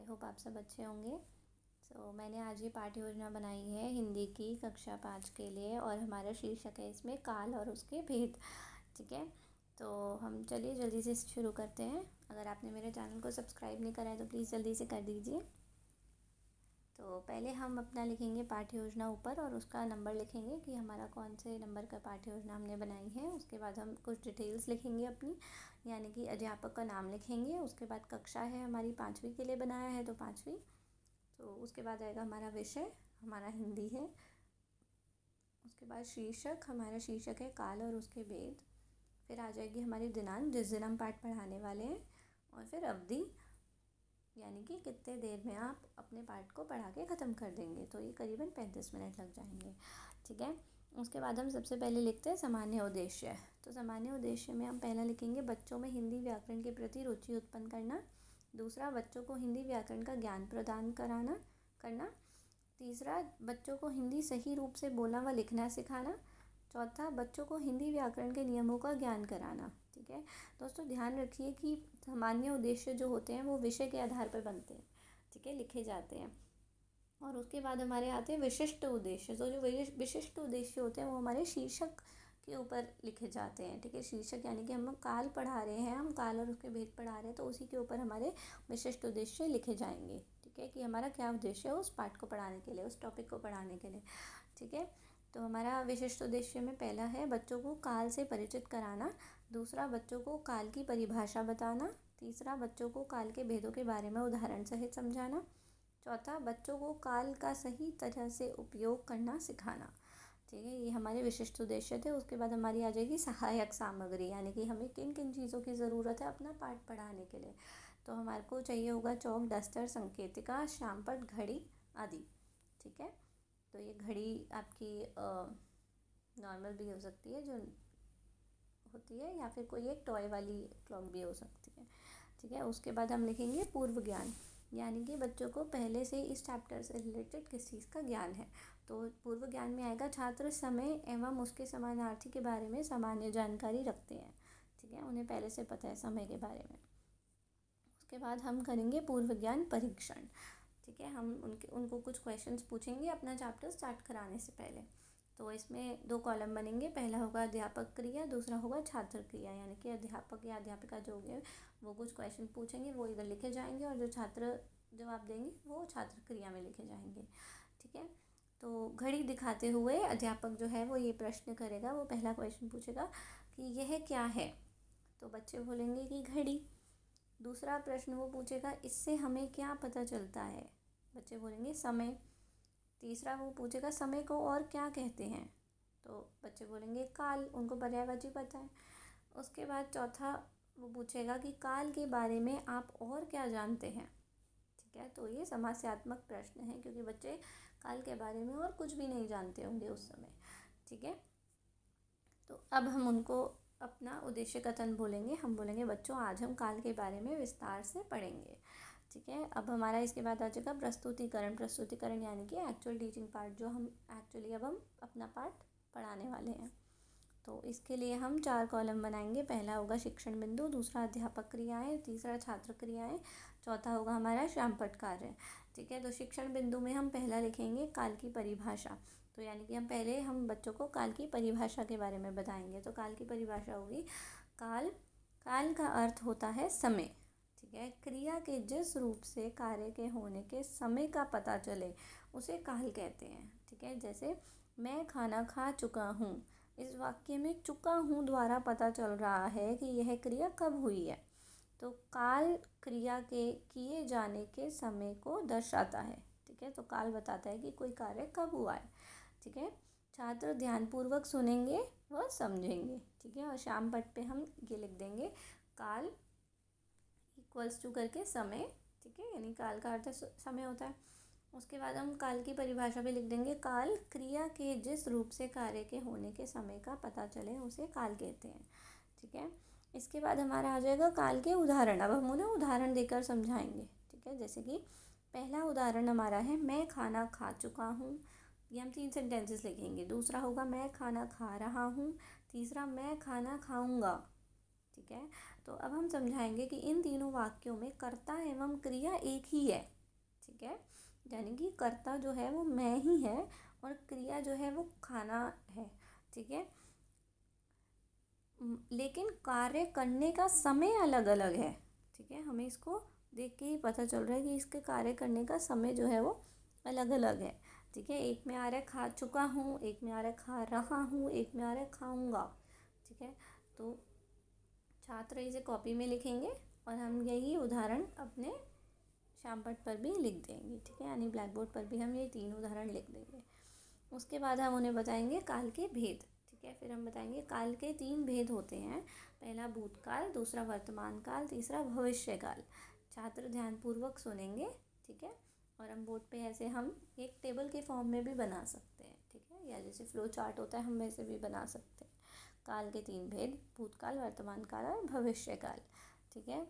Hope आप सब अच्छे होंगे। मैंने आज ये पाठ्य योजना बनाई है हिंदी की कक्षा 5 के लिए और हमारा शीर्षक है इसमें काल और उसके भेद। ठीक है, तो हम चलिए जल्दी से शुरू करते हैं। अगर आपने मेरे चैनल को सब्सक्राइब नहीं करा है तो प्लीज़ जल्दी से कर दीजिए। तो पहले हम अपना लिखेंगे पाठ्य योजना ऊपर और उसका नंबर लिखेंगे कि हमारा कौन से नंबर का पाठ्य योजना हमने बनाई है। उसके बाद हम कुछ डिटेल्स लिखेंगे अपनी, यानी कि अध्यापक का नाम लिखेंगे। उसके बाद कक्षा है हमारी 5वीं के लिए बनाया है तो 5वीं। तो उसके बाद आएगा हमारा विषय, हमारा हिंदी है। उसके बाद शीर्षक, हमारा शीर्षक है काल और उसके भेद। फिर आ जाएगी हमारी दिनांक जिस दिन हम पाठ पढ़ाने वाले हैं, और फिर अवधि, यानी कि कितने देर में आप अपने पाठ को पढ़ा के ख़त्म कर देंगे। तो ये करीबन 35 मिनट लग जाएंगे। ठीक है, उसके बाद हम सबसे पहले लिखते हैं सामान्य उद्देश्य। तो सामान्य उद्देश्य में हम पहला लिखेंगे बच्चों में हिंदी व्याकरण के प्रति रुचि उत्पन्न करना। दूसरा, बच्चों को हिंदी व्याकरण का ज्ञान प्रदान करना। तीसरा, बच्चों को हिंदी सही रूप से बोलना व लिखना सिखाना। चौथा, बच्चों को हिंदी व्याकरण के नियमों का ज्ञान कराना। ठीक है दोस्तों, ध्यान रखिए कि सामान्य उद्देश्य जो होते हैं वो विषय के आधार पर बनते हैं। ठीक है, लिखे जाते हैं। और उसके बाद हमारे आते हैं विशिष्ट उद्देश्य। तो जो विशिष्ट उद्देश्य होते हैं वो हमारे शीर्षक के ऊपर लिखे जाते हैं। ठीक है, शीर्षक यानी कि हम काल पढ़ा रहे हैं, हम काल और उसके भेद पढ़ा रहे हैं, तो उसी के ऊपर हमारे विशिष्ट उद्देश्य लिखे जाएंगे। ठीक है, कि हमारा क्या उद्देश्य है उस पाठ को पढ़ाने के लिए, उस टॉपिक को पढ़ाने के लिए। ठीक है, तो हमारा विशिष्ट उद्देश्य में पहला है बच्चों को काल से परिचित कराना। दूसरा, बच्चों को काल की परिभाषा बताना। तीसरा, बच्चों को काल के भेदों के बारे में उदाहरण सहित समझाना। चौथा, बच्चों को काल का सही तरह से उपयोग करना सिखाना। ठीक है, ये हमारे विशिष्ट उद्देश्य थे। उसके बाद हमारी आ जाएगी सहायक सामग्री, यानी कि हमें किन किन चीज़ों की ज़रूरत है अपना पाठ पढ़ाने के लिए। तो हमारे को चाहिए होगा चौक, डस्टर, संकेतिका, श्यामपट्ट, घड़ी आदि। ठीक है, तो ये घड़ी आपकी नॉर्मल भी हो सकती है जो होती है, या फिर कोई एक टॉय वाली क्लॉक भी हो सकती है। ठीक है, उसके बाद हम लिखेंगे पूर्व ज्ञान, यानी कि बच्चों को पहले से इस चैप्टर से रिलेटेड किस चीज़ का ज्ञान है। तो पूर्व ज्ञान में आएगा छात्र समय एवं उसके समानार्थी के बारे में सामान्य जानकारी रखते हैं। ठीक है, उन्हें पहले से पता है समय के बारे में। उसके बाद हम करेंगे पूर्व ज्ञान परीक्षण। ठीक है, हम उनको कुछ क्वेश्चंस पूछेंगे अपना चैप्टर स्टार्ट कराने से पहले। तो इसमें 2 कॉलम बनेंगे, पहला होगा अध्यापक क्रिया, दूसरा होगा छात्र क्रिया। यानी कि अध्यापक या अध्यापिका जो होंगे वो कुछ क्वेश्चन पूछेंगे, वो इधर लिखे जाएंगे, और जो छात्र जवाब देंगे वो छात्र क्रिया में लिखे जाएंगे। ठीक है, तो घड़ी दिखाते हुए अध्यापक जो है वो ये प्रश्न करेगा। वो पहला क्वेश्चन पूछेगा कि यह क्या है, तो बच्चे बोलेंगे कि घड़ी। दूसरा प्रश्न वो पूछेगा इससे हमें क्या पता चलता है, बच्चे बोलेंगे समय। तीसरा वो पूछेगा समय को और क्या कहते हैं, तो बच्चे बोलेंगे काल, उनको पर्यायवाची पता है। उसके बाद चौथा वो पूछेगा कि काल के बारे में आप और क्या जानते हैं। ठीक है, तो ये समस्यात्मक प्रश्न है क्योंकि बच्चे काल के बारे में और कुछ भी नहीं जानते होंगे उस समय। ठीक है, तो अब हम उनको अपना उद्देश्य कथन बोलेंगे। हम बोलेंगे बच्चों आज हम काल के बारे में विस्तार से पढ़ेंगे। ठीक है, अब हमारा इसके बाद आ जाएगा प्रस्तुतिकरण यानी कि एक्चुअल टीचिंग पार्ट, जो हम एक्चुअली अब हम अपना पाठ पढ़ाने वाले हैं। तो इसके लिए हम 4 कॉलम बनाएंगे। पहला होगा शिक्षण बिंदु, दूसरा अध्यापक क्रियाएं, तीसरा छात्र क्रियाएं, चौथा होगा हमारा श्यामपट्ट कार्य। ठीक है, तो शिक्षण बिंदु में हम पहला लिखेंगे काल की परिभाषा। तो यानी कि हम बच्चों को काल की परिभाषा के बारे में बताएंगे। तो काल की परिभाषा होगी काल का अर्थ होता है समय। ठीक है, क्रिया के जिस रूप से कार्य के होने के समय का पता चले उसे काल कहते हैं। ठीक है, जैसे मैं खाना खा चुका हूँ, इस वाक्य में चुका हूँ द्वारा पता चल रहा है कि यह क्रिया कब हुई है। तो काल क्रिया के किए जाने के समय को दर्शाता है। ठीक है, तो काल बताता है कि कोई कार्य कब हुआ है। ठीक है, छात्र ध्यानपूर्वक सुनेंगे व समझेंगे। ठीक है, और श्यामपट्ट पे हम ये लिख देंगे काल इक्वल्स टू करके समय। ठीक है, यानी काल का अर्थ समय होता है। उसके बाद हम काल की परिभाषा पे लिख देंगे काल क्रिया के जिस रूप से कार्य के होने के समय का पता चले उसे काल कहते हैं। ठीक है, इसके बाद हमारा आ जाएगा काल के उदाहरण। अब हम उन्हें उदाहरण देकर समझाएंगे। ठीक है, जैसे कि पहला उदाहरण हमारा है मैं खाना खा चुका हूँ, ये हम 3 सेंटेंसेस लिखेंगे। दूसरा होगा मैं खाना खा रहा हूँ, तीसरा मैं खाना खाऊंगा। ठीक है, तो अब हम समझाएंगे कि इन तीनों वाक्यों में कर्ता एवं क्रिया एक ही है। ठीक है, यानी कि कर्ता जो है वो मैं ही है और क्रिया जो है वो खाना है, ठीक है। लेकिन कार्य करने का समय अलग अलग है, ठीक है। हमें इसको देख के ही पता चल रहा है कि इसके कार्य करने का समय जो है वो अलग अलग है, ठीक है। एक में आ रहा है खा चुका हूँ, एक में आ रहा है खा रहा हूँ, एक में आ रहा है खाऊंगा, ठीक है। तो छात्र इसे कॉपी में लिखेंगे और हम यही उदाहरण अपने श्यामपट्ट पर भी लिख देंगे, ठीक है, यानी ब्लैक बोर्ड पर भी हम ये 3 उदाहरण लिख देंगे। उसके बाद हम उन्हें बताएंगे काल के भेद, ठीक है। फिर हम बताएंगे काल के 3 भेद होते हैं, पहला भूतकाल, दूसरा वर्तमान काल, तीसरा भविष्य काल। छात्र ध्यानपूर्वक सुनेंगे, ठीक है। और हम बोर्ड पे ऐसे हम एक टेबल के फॉर्म में भी बना सकते हैं, ठीक है, या जैसे फ्लो चार्ट होता है हम वैसे भी बना सकते हैं। काल के 3 भेद, भूतकाल, वर्तमान काल और भविष्य काल, ठीक है।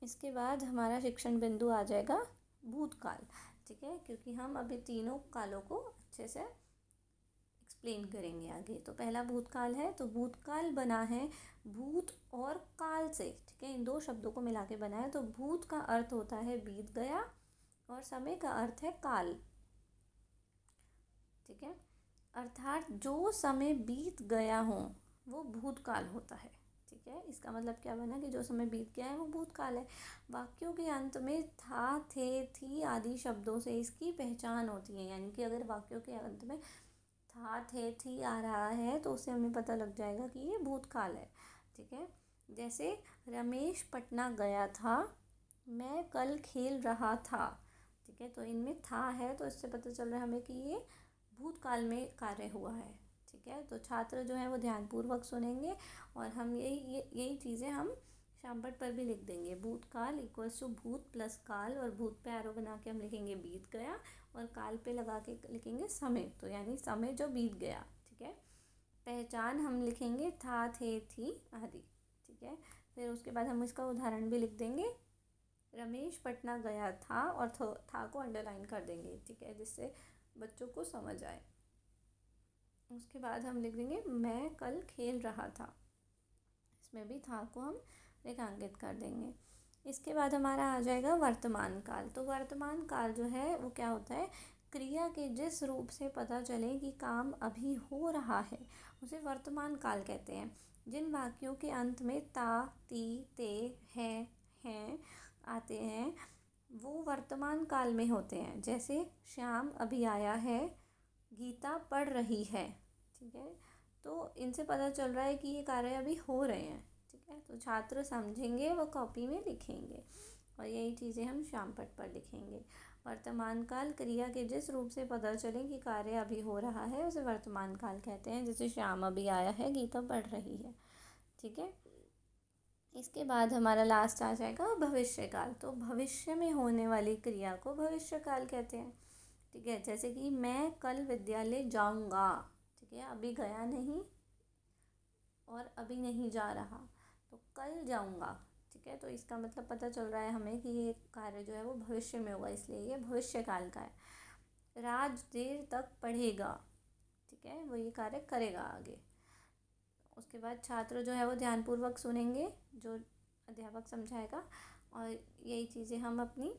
इसके बाद हमारा शिक्षण बिंदु आ जाएगा भूतकाल, ठीक है, क्योंकि हम अभी तीनों कालों को अच्छे से एक्सप्लेन करेंगे आगे। तो पहला भूतकाल है, तो भूतकाल बना है भूत और काल से, ठीक है, इन 2 शब्दों को मिला के बना है। तो भूत का अर्थ होता है बीत गया और समय का अर्थ है काल, ठीक है। अर्थात जो समय बीत गया हो वो भूतकाल होता है, ठीक है। इसका मतलब क्या बना कि जो समय बीत गया है वो भूतकाल है। वाक्यों के अंत में था, थे, थी आदि शब्दों से इसकी पहचान होती है, यानी कि अगर वाक्यों के अंत में था, थे, थी आ रहा है तो उससे हमें पता लग जाएगा कि ये भूतकाल है, ठीक है। जैसे रमेश पटना गया था, मैं कल खेल रहा था, ठीक है। तो इनमें था है तो इससे पता चल रहा है हमें कि ये भूतकाल में कार्य हुआ है, ठीक है। तो छात्र जो है वो ध्यानपूर्वक सुनेंगे और हम यही चीज़ें हम श्यामपट्ट पर भी लिख देंगे। भूतकाल इक्वल्स टू भूत प्लस काल, और भूत पे एरो बना के हम लिखेंगे बीत गया और काल पे लगा के लिखेंगे समय, तो यानी समय जो बीत गया, ठीक है। पहचान हम लिखेंगे था, थे, थी आदि, ठीक है। फिर उसके बाद हम इसका उदाहरण भी लिख देंगे। रमेश पटना गया था और था को अंडरलाइन कर देंगे, ठीक है, जिससे बच्चों को समझ आए। उसके बाद हम लिख देंगे मैं कल खेल रहा था, इसमें भी था को हम रेखांकित कर देंगे। इसके बाद हमारा आ जाएगा वर्तमान काल। तो वर्तमान काल जो है वो क्या होता है, क्रिया के जिस रूप से पता चले कि काम अभी हो रहा है उसे वर्तमान काल कहते हैं। जिन वाक्यों के अंत में ता, ती, ते, है, हैं आते हैं वो वर्तमान काल में होते हैं। जैसे श्याम अभी आया है, गीता पढ़ रही है, ठीक है। तो इनसे पता चल रहा है कि ये कार्य अभी हो रहे हैं, ठीक है। तो छात्र समझेंगे वो कॉपी में लिखेंगे और यही चीज़ें हम श्यामपट्ट पर लिखेंगे। वर्तमान काल क्रिया के जिस रूप से पता चले कि कार्य अभी हो रहा है उसे वर्तमान काल कहते हैं। जैसे श्याम अभी आया है, गीता पढ़ रही है, ठीक है। इसके बाद हमारा लास्ट आ जाएगा भविष्य काल। तो भविष्य में होने वाली क्रिया को भविष्य काल कहते हैं, ठीक है। जैसे कि मैं कल विद्यालय जाऊंगा, ठीक है, अभी गया नहीं और अभी नहीं जा रहा, तो कल जाऊंगा, ठीक है। तो इसका मतलब पता चल रहा है हमें कि ये कार्य जो है वो भविष्य में होगा, इसलिए ये भविष्य काल का है। राज देर तक पढ़ेगा, ठीक है, वो ये कार्य करेगा आगे। उसके बाद छात्र जो है वो ध्यानपूर्वक सुनेंगे जो अध्यापक समझाएगा और यही चीज़ें हम अपनी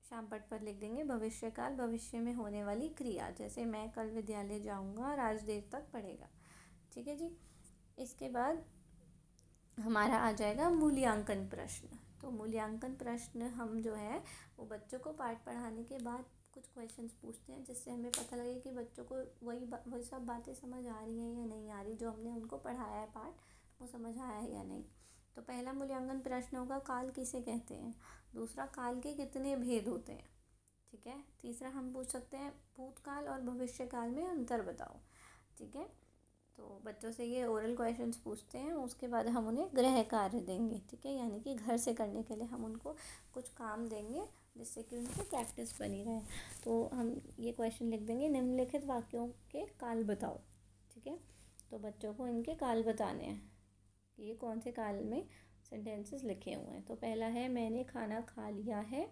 श्यामपट्ट पर लिख देंगे। भविष्यकाल भविष्य में होने वाली क्रिया, जैसे मैं कल विद्यालय जाऊंगा, राज देर तक पढ़ेगा, ठीक है जी। इसके बाद हमारा आ जाएगा मूल्यांकन प्रश्न। तो मूल्यांकन प्रश्न हम जो है वो बच्चों को पाठ पढ़ाने के बाद कुछ क्वेश्चंस पूछते हैं जिससे हमें पता लगे कि बच्चों को वही सब बातें समझ आ रही हैं या नहीं आ रही, जो हमने उनको पढ़ाया है पाठ वो समझ आया है या नहीं। तो पहला मूल्यांकन प्रश्न होगा काल किसे कहते हैं, दूसरा काल के कितने भेद होते हैं, ठीक है, तीसरा हम पूछ सकते हैं भूतकाल और भविष्यकाल में अंतर बताओ, ठीक है। तो बच्चों से ये ओरल क्वेश्चंस पूछते हैं, उसके बाद हम उन्हें गृह कार्य देंगे, ठीक है, यानी कि घर से करने के लिए हम उनको कुछ काम देंगे जिससे कि उनको प्रैक्टिस बनी रहे। तो हम ये क्वेश्चन लिख देंगे निम्नलिखित वाक्यों के काल बताओ, ठीक है। तो बच्चों को इनके काल बताने हैं कि ये कौन से काल में सेंटेंसेस लिखे हुए हैं। तो पहला है मैंने खाना खा लिया है,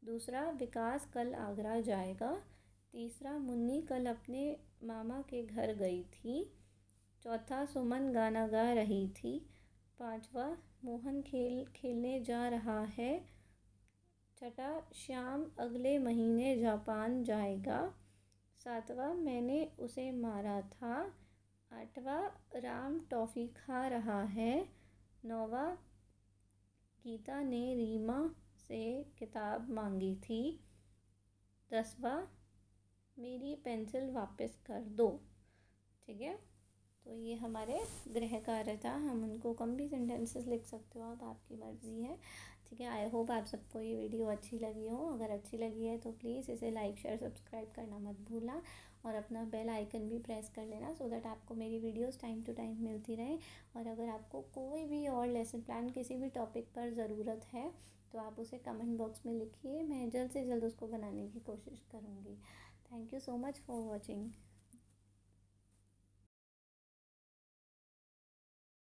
दूसरा विकास कल आगरा जाएगा, तीसरा मुन्नी कल अपने मामा के घर गई थी, चौथा सुमन गाना गा रही थी, पांचवा मोहन खेलने जा रहा है, छठा, श्याम अगले महीने जापान जाएगा। सातवां, मैंने उसे मारा था। आठवां, राम टॉफ़ी खा रहा है। नौवां, गीता ने रीमा से किताब मांगी थी। 10वां, मेरी पेंसिल वापस कर दो। ठीक है, तो ये हमारे गृह कार्य था। हम उनको कम भी सेंटेंसेस लिख सकते हो आप, आपकी मर्ज़ी है। ठीक है, आई होप आप सबको ये वीडियो अच्छी लगी हो। अगर अच्छी लगी है तो प्लीज़ इसे लाइक शेयर सब्सक्राइब करना मत भूलना, और अपना बेल आइकन भी प्रेस कर लेना, सो दैट आपको मेरी वीडियोस टाइम टू टाइम मिलती रहे। और अगर आपको कोई भी और लेसन प्लान किसी भी टॉपिक पर ज़रूरत है तो आप उसे कमेंट बॉक्स में लिखिए, मैं जल्द से जल्द उसको बनाने की कोशिश करूँगी। Thank you so much for watching.